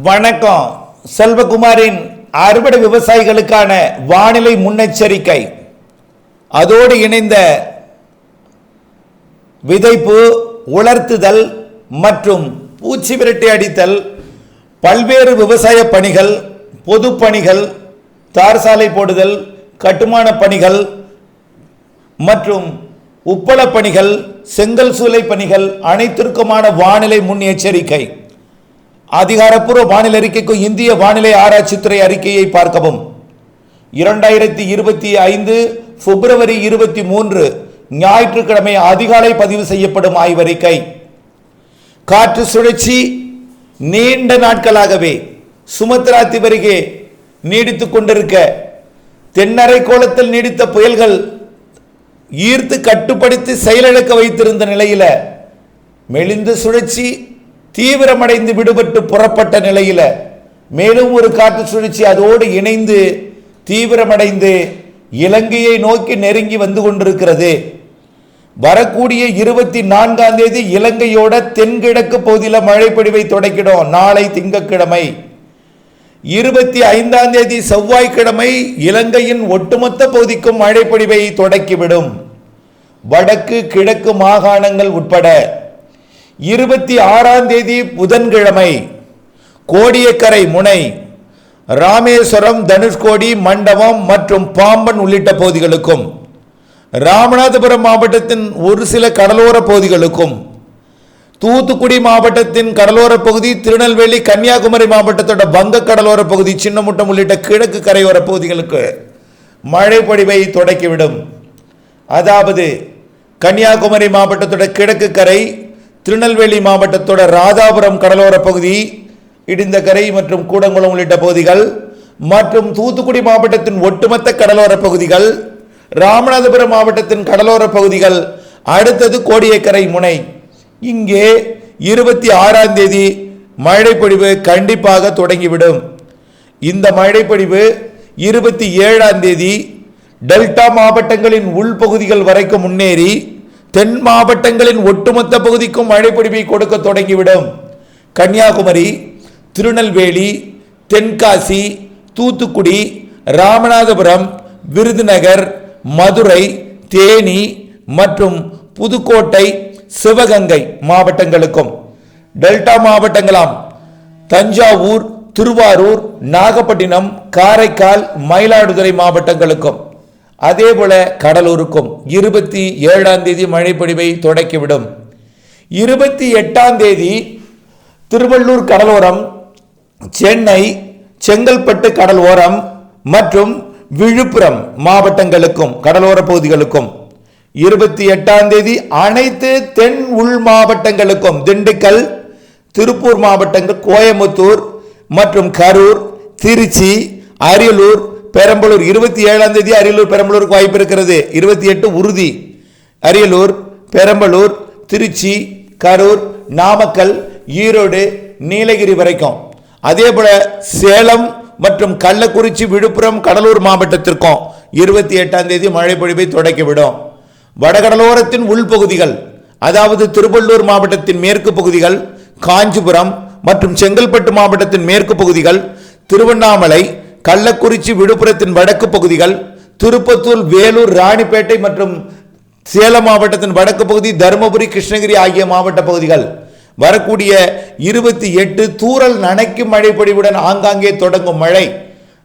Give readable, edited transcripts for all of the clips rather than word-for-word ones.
வணக்கம். செல்வகுமாரின் அறுவடை விவசாயிகளுக்கான வானிலை முன்னெச்சரிக்கை, அதோடு இணைந்த விதைப்பு, உலர்த்துதல் மற்றும் பூச்சி விரட்டி அடித்தல், பல்வேறு விவசாய பணிகள், பொது பணிகள், தார் சாலை போடுதல், கட்டுமான பணிகள் மற்றும் உப்பள பணிகள், செங்கல் சூளை பணிகள் அனைத்திற்குமான வானிலை முன் எச்சரிக்கை. அதிகாரப்பூர்வ வானிலை அறிக்கைக்கு இந்திய வானிலை ஆராய்ச்சித்துறை அறிக்கையை பார்க்கவும். 2025 பிப்ரவரி 23 ஞாயிற்றுக்கிழமை அதிகாலை பதிவு செய்யப்படும் ஆய்வறிக்கை. காற்று சுழற்சி நீண்ட நாட்களாகவே சுமத்ரா தீபருகே நீடித்துக் கொண்டிருக்க, தென்னரை கோலத்தில் நீடித்த புயல்கள் ஈர்த்து கட்டுப்படுத்தி செயலிழக்க வைத்திருந்த நிலையில மெலிந்த சுழற்சி தீவிரமடைந்து விடுபட்டு புறப்பட்ட நிலையில மேலும் ஒரு காற்று சுழற்சி அதோடு இணைந்து தீவிரமடைந்து இலங்கையை நோக்கி நெருங்கி வந்து கொண்டிருக்கிறது. வரக்கூடிய 24ஆம் தேதி இலங்கையோட தென்கிழக்கு பகுதியில் மழை பொழிவை தொடக்கிடும். நாளை திங்கட்கிழமை. 25ஆம் தேதி செவ்வாய்க்கிழமை இலங்கையின் ஒட்டுமொத்த பகுதிக்கும் மழை பொழிவை தொடக்கிவிடும். வடக்கு கிழக்கு மாகாணங்கள் உட்பட 26ஆம் தேதி புதன்கிழமை கோடியக்கரை முனை, ராமேஸ்வரம், தனுஷ்கோடி, மண்டபம் மற்றும் பாம்பன் உள்ளிட்ட பகுதிகளுக்கும், ராமநாதபுரம் மாவட்டத்தின் ஒரு சில கடலோர பகுதிகளுக்கும், தூத்துக்குடி மாவட்டத்தின் கடலோர பகுதி, திருநெல்வேலி, கன்னியாகுமரி மாவட்டத்தோட வங்க கடலோர பகுதி, சின்னமுட்டம் உள்ளிட்ட கிழக்கு கரையோர பகுதிகளுக்கு மழை பொழிவை தொடக்கிவிடும். அதாவது கன்னியாகுமரி மாவட்டத்தோட கிழக்கு கரை, திருநெல்வேலி மாவட்டத்தோட ராதாபுரம் கடலோர பகுதி, இடிந்தகரை மற்றும் கூடங்குளம் உள்ளிட்ட பகுதிகள் மற்றும் தூத்துக்குடி மாவட்டத்தின் ஒட்டுமொத்த கடலோர பகுதிகள், ராமநாதபுரம் மாவட்டத்தின் கடலோர பகுதிகள், அடுத்தது கோடியக்கரை முனை. இங்கே 26ஆம் தேதி மழை பொழிவு கண்டிப்பாக தொடங்கிவிடும். இந்த மழை பொழிவு 27ஆம் தேதி டெல்டா மாவட்டங்களின் உள்பகுதிகள் வரைக்கும் முன்னேறி தென் மாவட்டங்களின் ஒட்டுமொத்த பகுதிக்கும் மழை பொழிவை கொடுக்க தொடங்கிவிடும். கன்னியாகுமரி, திருநெல்வேலி, தென்காசி, தூத்துக்குடி, ராமநாதபுரம், விருதுநகர், மதுரை, தேனி மற்றும் புதுக்கோட்டை, சிவகங்கை மாவட்டங்களுக்கும், டெல்டா மாவட்டங்களாம் தஞ்சாவூர், திருவாரூர், நாகப்பட்டினம், காரைக்கால், மயிலாடுதுறை மாவட்டங்களுக்கும், அதேபோல கடலூருக்கும் 27ஆம் தேதி மழை பொழிவை தொடக்கிவிடும். 28ஆம் தேதி திருவள்ளூர் கடலோரம், சென்னை, செங்கல்பட்டு கடல் ஓரம் மற்றும் விழுப்புரம் மாவட்டங்களுக்கும் கடலோர பகுதிகளுக்கும், 28ஆம் தேதி அனைத்து தென் உள் மாவட்டங்களுக்கும், திண்டுக்கல், திருப்பூர் மாவட்டங்கள், கோயம்புத்தூர் மற்றும் கரூர், திருச்சி, அரியலூர், பெரம்பலூர். 27ஆம் தேதி அரியலூர், பெரம்பலூருக்கு வாய்ப்பு இருக்கிறது. 28 உறுதி. அரியலூர், பெரம்பலூர், திருச்சி, கரூர், நாமக்கல், ஈரோடு, நீலகிரி வரைக்கும், அதே போல சேலம் மற்றும் கள்ளக்குறிச்சி, விழுப்புரம், கடலூர் மாவட்டத்திற்கும் 28ஆம் தேதி மழை பொழிவை தொடக்கிவிடும். வடகடலோரத்தின் உள்பகுதிகள், அதாவது திருவள்ளூர் மாவட்டத்தின் மேற்கு பகுதிகள், காஞ்சிபுரம் மற்றும் செங்கல்பட்டு மாவட்டத்தின் மேற்கு பகுதிகள், திருவண்ணாமலை, கள்ளக்குறிச்சி, விழுப்புரத்தின் வடக்கு பகுதிகள், திருப்பத்தூர், வேலூர், ராணிப்பேட்டை மற்றும் சேலம் மாவட்டத்தின் வடக்கு பகுதி, தருமபுரி, கிருஷ்ணகிரி ஆகிய மாவட்ட பகுதிகள் வரக்கூடிய 28 தூறல் நனைக்கும் மழை பொழிவுடன் ஆங்காங்கே தொடங்கும் மழை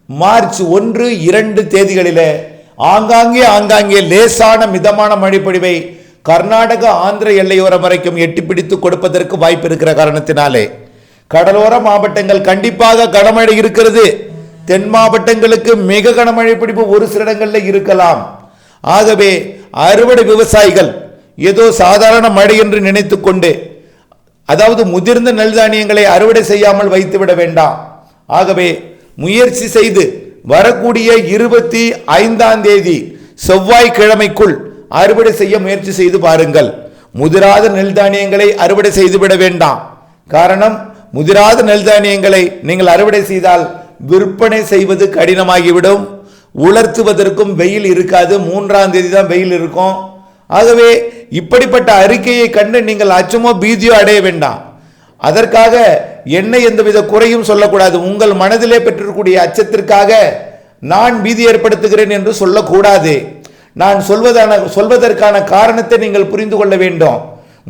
மார்ச் 1, 2 தேதிகளில் ஆங்காங்கே லேசான மிதமான மழை பொழிவை கர்நாடக, ஆந்திர எல்லையோரம் வரைக்கும் எட்டிப்பிடித்து கொடுப்பதற்கு வாய்ப்பு இருக்கிற காரணத்தினாலே கடலோர மாவட்டங்கள் கண்டிப்பாக கனமழை இருக்கிறது. தென் மாவட்டங்களுக்கு மிக கனமழை பொழிவு ஒரு சில இடங்களில் இருக்கலாம். ஆகவே அறுவடை விவசாயிகள் ஏதோ சாதாரண மழை என்று நினைத்து கொண்டு, அதாவது முதிர்ந்த நெல் தானியங்களை அறுவடை செய்யாமல் வைத்துவிட வேண்டாம். ஆகவே முயற்சி செய்து வரக்கூடிய 25ஆம் தேதி செவ்வாய்க்கிழமைக்குள் அறுவடை செய்ய முயற்சி செய்து பாருங்கள். முதிராத நெல் தானியங்களை அறுவடை செய்துவிட வேண்டாம். காரணம், முதிராத நெல் தானியங்களை நீங்கள் அறுவடை செய்தால் விற்பனை செய்வது கடினமாகிவிடும். உலர்த்துவதற்கும் வெயில் இருக்காது. 3ஆம் தேதி தான் வெயில் இருக்கும். ஆகவே இப்படிப்பட்ட அறிக்கையை கண்டு நீங்கள் அச்சமோ பீதியோ அடைய வேண்டாம். அதற்காக என்னை எந்தவித குறையும் சொல்லக்கூடாது. உங்கள் மனதிலே பெற்றிருக்கக்கூடிய அச்சத்திற்காக நான் பீதி ஏற்படுத்துகிறேன் என்று சொல்லக்கூடாது. நான் சொல்வதற்கான காரணத்தை நீங்கள் புரிந்து கொள்ள வேண்டும்.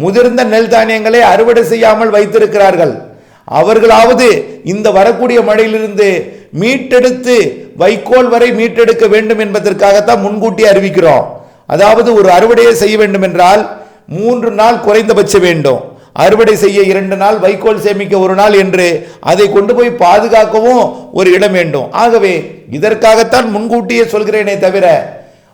முதிர்ந்த நெல் தானியங்களை அறுவடை செய்யாமல் வைத்திருக்கிறார்கள். அவர்களாவது இந்த வரக்கூடிய மழையிலிருந்து மீட்டெடுத்து வைக்கோல் வரை மீட்டெடுக்க வேண்டும் என்பதற்காகத்தான் முன்கூட்டி அறிவிக்கிறோம். அதாவது ஒரு அறுவடையை செய்ய வேண்டும் என்றால் 3 நாள் குறைந்தபட்ச வேண்டும், அறுவடை செய்ய 2 நாள், வைக்கோல் சேமிக்க 1 நாள் என்று அதை கொண்டு போய் பாதுகாக்கவும் ஒரு இடம் வேண்டும். ஆகவே இதற்காகத்தான் முன்கூட்டியே சொல்கிறேனே தவிர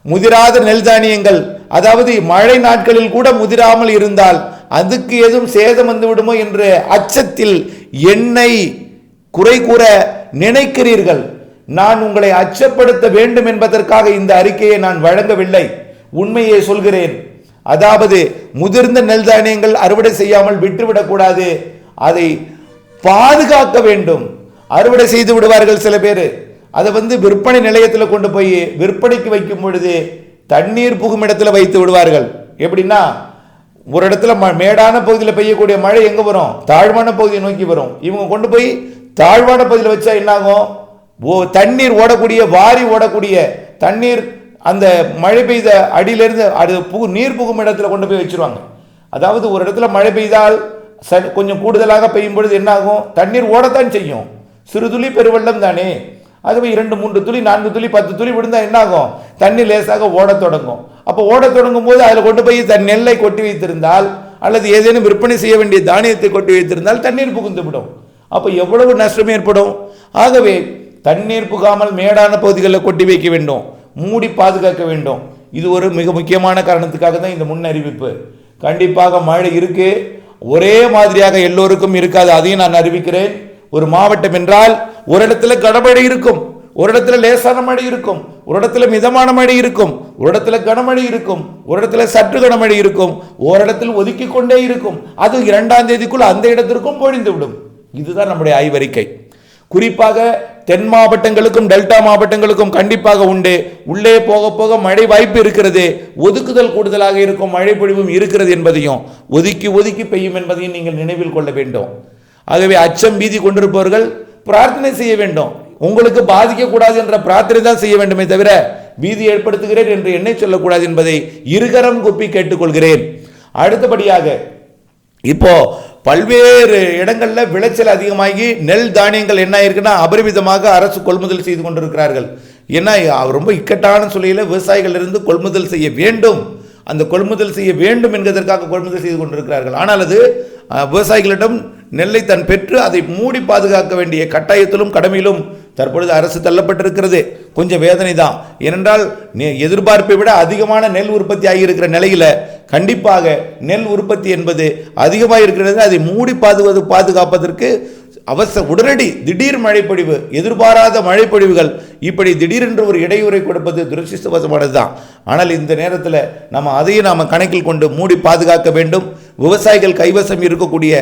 முதிராத நெல் தானியங்கள், அதாவது மழை நாட்களில் கூட முதிராமல் இருந்தால் அதுக்கு எதுவும் சேதம் வந்து விடுமோ என்ற அச்சத்தில் என்னை குறை கூற நினைக்கிறீர்கள். நான் உங்களை அச்சப்படுத்த வேண்டும் என்பதற்காக இந்த அறிக்கையை நான் வழங்கவில்லை. உண்மையை சொல்கிறேன். அதாவது முதிர்ந்த நெல் தானியங்கள் அறுவடை செய்யாமல் விட்டுவிடக்கூடாது, அதை பாதுகாக்க வேண்டும். அறுவடை செய்து விடுவார்கள் சில பேர், அதை விற்பனை நிலையத்தில் கொண்டு போய் விற்பனைக்கு வைக்கும் பொழுது தண்ணீர் புகும் இடத்துல வைத்து விடுவார்கள். எப்படின்னா, ஒரு இடத்துல மேடான பகுதியில் பெய்யக்கூடிய மழை எங்க வரும்? தாழ்வான பகுதியை நோக்கி வரும். இவங்க கொண்டு போய் தாழ்வான பகுதியில் வச்சா என்னாகும்? தண்ணீர் ஓடக்கூடிய, வாரி ஓடக்கூடிய தண்ணீர் அந்த மழை பெய்த அடியிலிருந்து அது நீர் புகும் இடத்துல கொண்டு போய் வச்சிருவாங்க. அதாவது ஒரு இடத்துல மழை பெய்தால் கொஞ்சம் கூடுதலாக பெய்யும் பொழுது என்னாகும்? தண்ணீர் ஓடத்தான் செய்யும். சிறு துளி பெருவெள்ளம் தானே. ஆகவே 2, 3 துளி, 4 துளி, 10 துளி விழுந்தா என்னாகும்? தண்ணி லேசாக ஓடத் தொடங்கும். அப்போ ஓடத் தொடங்கும் போது அதில் கொண்டு போய் தன் நெல்லை கொட்டி வைத்திருந்தால் அல்லது ஏதேனும் விற்பனை செய்ய வேண்டிய தானியத்தை கொட்டி வைத்திருந்தால் தண்ணீர் புகுந்து விடும். அப்போ எவ்வளவு நஷ்டம் ஏற்படும்? ஆகவே தண்ணீர் புகாமல் மேடான பகுதிகளில் கொட்டி வைக்க வேண்டும், மூடி பாதுகாக்க வேண்டும். இது ஒரு மிக முக்கியமான காரணத்துக்காக தான் இந்த முன் அறிவிப்பு. கண்டிப்பாக மழை இருக்கு, ஒரே மாதிரியாக எல்லோருக்கும் இருக்காது, அதையும் நான் அறிவிக்கிறேன். ஒரு மாவட்டம் என்றால் ஒரு இடத்துல கனமழை இருக்கும், ஒரு இடத்துல லேசான மழை இருக்கும், ஒரு இடத்துல மிதமான மழை இருக்கும், ஒரு இடத்துல கனமழை இருக்கும், ஒரு இடத்துல சற்று கனமழை இருக்கும், ஒரு இடத்தில் ஒதுக்கி கொண்டே இருக்கும். அது 2ஆம் தேதிக்குள் அந்த இடத்திற்கும் பொழிந்து விடும். இதுதான் நம்முடைய ஆய்வறிக்கை. குறிப்பாக தென் மாவட்டங்களுக்கும் டெல்டா மாவட்டங்களுக்கும் கண்டிப்பாக உண்டு. உள்ளே போக போக மழை வாய்ப்பு இருக்கிறது, ஒதுக்குதல் கூடுதலாக இருக்கும், மழை பொழிவும் இருக்கிறது என்பதையும், ஒதுக்கி ஒதுக்கி பெய்யும் என்பதையும் நீங்கள் நினைவில் கொள்ள வேண்டும். ஆகவே அச்சம் பீதி கொண்டிருப்பவர்கள் பிரார்த்தனை செய்ய வேண்டும். உங்களுக்கு பாதிக்கக்கூடாது என்ற பிரார்த்தனை தான் செய்ய வேண்டுமே தவிர பீதி ஏற்படுத்துகிறேன் என்று என்னை சொல்லக்கூடாது என்பதை இருகரம் குப்பி கேட்டுக்கொள்கிறேன். அடுத்தபடியாக இப்போ பல்வேறு இடங்கள்ல விளைச்சல் அதிகமாகி நெல் தானியங்கள் என்ன ஆயிருக்குன்னா அபரிமிதமாக அரசு கொள்முதல் செய்து கொண்டிருக்கிறார்கள். ஏன்னா ரொம்ப இக்கட்டான சூழலில் விவசாயிகள் இருந்து கொள்முதல் செய்ய வேண்டும், அந்த கொள்முதல் செய்ய வேண்டும் என்பதற்காக கொள்முதல் செய்து கொண்டிருக்கிறார்கள். ஆனால் அது விவசாயிகளிடம் நெல்லை தன் பெற்று அதை மூடி பாதுகாக்க வேண்டிய கட்டாயத்திலும் கடமையிலும் தற்பொழுது அரசு தள்ளப்பட்டிருக்கிறது. கொஞ்சம் வேதனை தான். ஏனென்றால் எதிர்பார்ப்பை விட அதிகமான நெல் உற்பத்தி ஆகியிருக்கிற நிலையில் கண்டிப்பாக நெல் உற்பத்தி என்பது அதிகமாக இருக்கிறது. அதை மூடி பாதுகாப்பதற்கு உடனடி திடீர் மழைப்பொழிவு, எதிர்பாராத மழைப்பொழிவுகள், இப்படி திடீரென்று ஒரு இடையூறை கொடுப்பது துரதிர்ஷ்டவசமானது தான். ஆனால் இந்த நேரத்தில் நம்ம அதையும் நாம் கணக்கில் கொண்டு மூடி பாதுகாக்க வேண்டும். விவசாயிகள் கைவசம் இருக்கக்கூடிய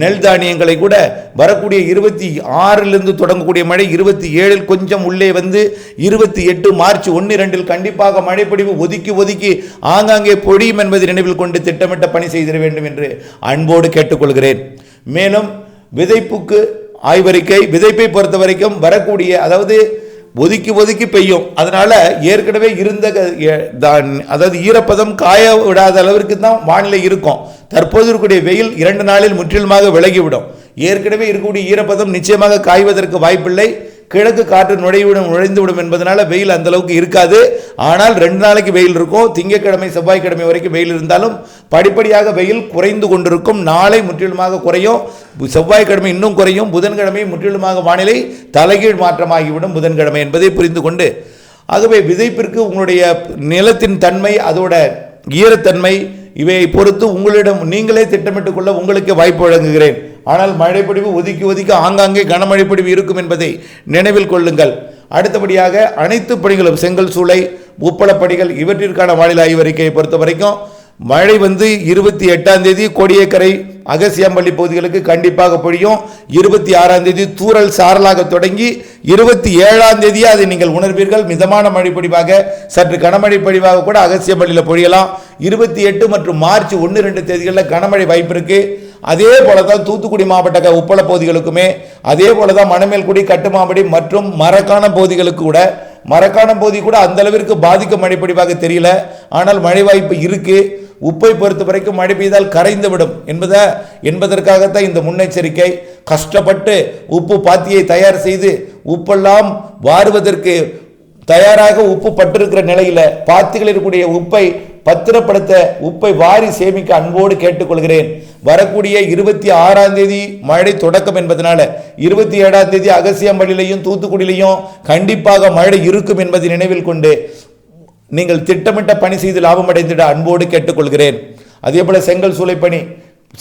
நெல் தானியங்களை கூட வரக்கூடிய 26 தொடங்கக்கூடிய மழை 27 கொஞ்சம் உள்ளே 28 மார்ச் 1-2 கண்டிப்பாக மழைப்பொழிவு ஒதுக்கி ஒதுக்கி ஆங்காங்கே பொழியும் என்பதை நினைவில் கொண்டு திட்டமிட்ட பணி செய்திட வேண்டும் என்று அன்போடு கேட்டுக்கொள்கிறேன். மேலும் விதைப்புக்கு ஆய்வறிக்கை, விதைப்பை பொறுத்த வரைக்கும் வரக்கூடிய, அதாவது ஒதுக்கி ஒதுக்கி பெய்யும், அதனால ஏற்கனவே இருந்த அதாவது ஈரப்பதம் காய விடாத அளவிற்கு தான் வானிலை இருக்கும். தற்போது இருக்கக்கூடிய வெயில் 2 நாளில் முற்றிலுமாக விலகிவிடும். ஏற்கனவே இருக்கக்கூடிய ஈரப்பதம் நிச்சயமாக காய்வதற்கு வாய்ப்பில்லை. கிழக்கு காற்று நுழைந்துவிடும் என்பதனால வெயில் அந்த அளவுக்கு இருக்காது. ஆனால் 2 நாளைக்கு வெயில் இருக்கும். திங்கட்கிழமை செவ்வாய்க்கிழமை வரைக்கும் வெயில் இருந்தாலும் படிப்படியாக வெயில் குறைந்து கொண்டிருக்கும். நாளை முற்றிலுமாக குறையும், செவ்வாய்க்கிழமை இன்னும் குறையும், புதன்கிழமை முற்றிலுமாக வானிலை தலைகீழ் மாற்றமாகிவிடும் புதன்கிழமை என்பதை புரிந்து கொண்டு, ஆகவே விதைப்பிற்கு உங்களுடைய நிலத்தின் தன்மை, அதோட ஈரத்தன்மை, இவை பொறுத்து உங்களிடம் நீங்களே திட்டமிட்டுக் கொள்ள உங்களுக்கு வாய்ப்பு வழங்குகிறேன். ஆனால் மழைப்பொழிவு ஒதுக்கி ஒதுக்கி ஆங்காங்கே கனமழைப்பொழிவு இருக்கும் என்பதை நினைவில் கொள்ளுங்கள். அடுத்தபடியாக அனைத்து பணிகளும், செங்கல் சூளை, உப்பளப்பணிகள், இவற்றிற்கான வானிலை ஆய்வறிக்கையை பொறுத்த வரைக்கும் மழை 28ஆம் தேதி கோடியக்கரை அகசியம்பள்ளி பகுதிகளுக்கு கண்டிப்பாக பொழியும். 26ஆம் தேதி தூறல் சாரலாக தொடங்கி 27ஆம் தேதி அதை நீங்கள் உணர்வீர்கள். மிதமான மழை பொழிவாக, சற்று கனமழை பொழிவாக கூட அகசியம்பள்ளியில் பொழியலாம். 28 மற்றும் மார்ச் 1-2 தேதிகளில் கனமழை வாய்ப்பு இருக்கு. அதே போல தான் தூத்துக்குடி மாவட்ட உப்பள பகுதிகளுக்குமே, அதே போல தான் மணமேல்குடி, கட்டுமாவடி மற்றும் மரக்கான பகுதிகளுக்கு கூட, மரக்கான பகுதி கூட அந்த அளவிற்கு பாதிக்கும் மழைப்பொழிவாக தெரியல. ஆனால் மழை வாய்ப்பு இருக்கு. உப்பை பொறுத்த வரைக்கும் மழை பெய்தால் கரைந்து விடும் என்பதற்காகத்தான் இந்த முன்னெச்சரிக்கை. கஷ்டப்பட்டு உப்பு பாத்தியை தயார் செய்து உப்பெல்லாம் வாருவதற்கு தயாராக உப்பு பட்டிருக்கிற நிலையில பாத்திகளில் இருக்கக்கூடிய உப்பை பத்திரப்படுத்த, உப்பை வாரி சேமிக்க அன்போடு கேட்டுக்கொள்கிறேன். வரக்கூடிய 26ஆம் தேதி மழை தொடக்கம் என்பதனால 27ஆம் தேதி அகசியம்பள்ளியிலையும் தூத்துக்குடியிலையும் கண்டிப்பாக மழை இருக்கும் என்பதை நினைவில் கொண்டு நீங்கள் திட்டமிட்ட பணி செய்து லாபம் அடைந்திட அன்போடு கேட்டுக்கொள்கிறேன். அதே போல செங்கல் சூளை பணி,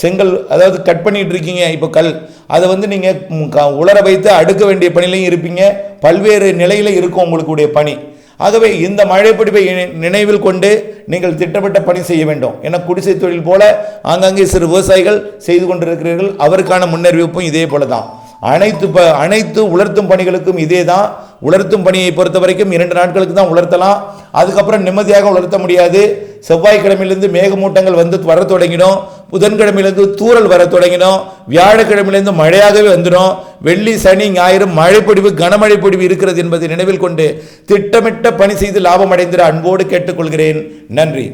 செங்கல் அதாவது கட் பண்ணிட்டு இருக்கீங்க, இப்போ கல் அதை நீங்கள் உலர வைத்து அடுக்க வேண்டிய பணிலையும் இருப்பீங்க. பல்வேறு நிலையில் இருக்கும் உங்களுடைய பணி. ஆகவே இந்த மழைப்பிடிப்பை நினைவில் கொண்டு நீங்கள் திட்டமிட்ட பணி செய்ய வேண்டும். என குடிசை தொழில் போல ஆங்காங்கே சிறு விவசாயிகள் செய்து கொண்டிருக்கிறீர்கள். அவருக்கான முன்னறிவிப்பும் இதே போல தான். அனைத்து உலர்த்தும் பணிகளுக்கும் இதே தான். உலர்த்தும் பணியை பொறுத்த வரைக்கும் 2 நாட்களுக்கு தான் உலர்த்தலாம். அதுக்கப்புறம் நிம்மதியாக உலர்த்த முடியாது. செவ்வாய்க்கிழமையிலிருந்து மேகமூட்டங்கள் வர தொடங்கிடும். புதன்கிழமையிலிருந்து தூறல் வர தொடங்கிடும். வியாழக்கிழமையிலிருந்து மழையாகவே வந்துடும். வெள்ளி, சனி, ஞாயிறு மழைப்பொழிவு, கனமழை பொழிவு இருக்கிறது என்பதை நினைவில் கொண்டு திட்டமிட்ட பணி செய்து லாபம் அடைந்திட அன்போடு கேட்டுக்கொள்கிறேன். நன்றி.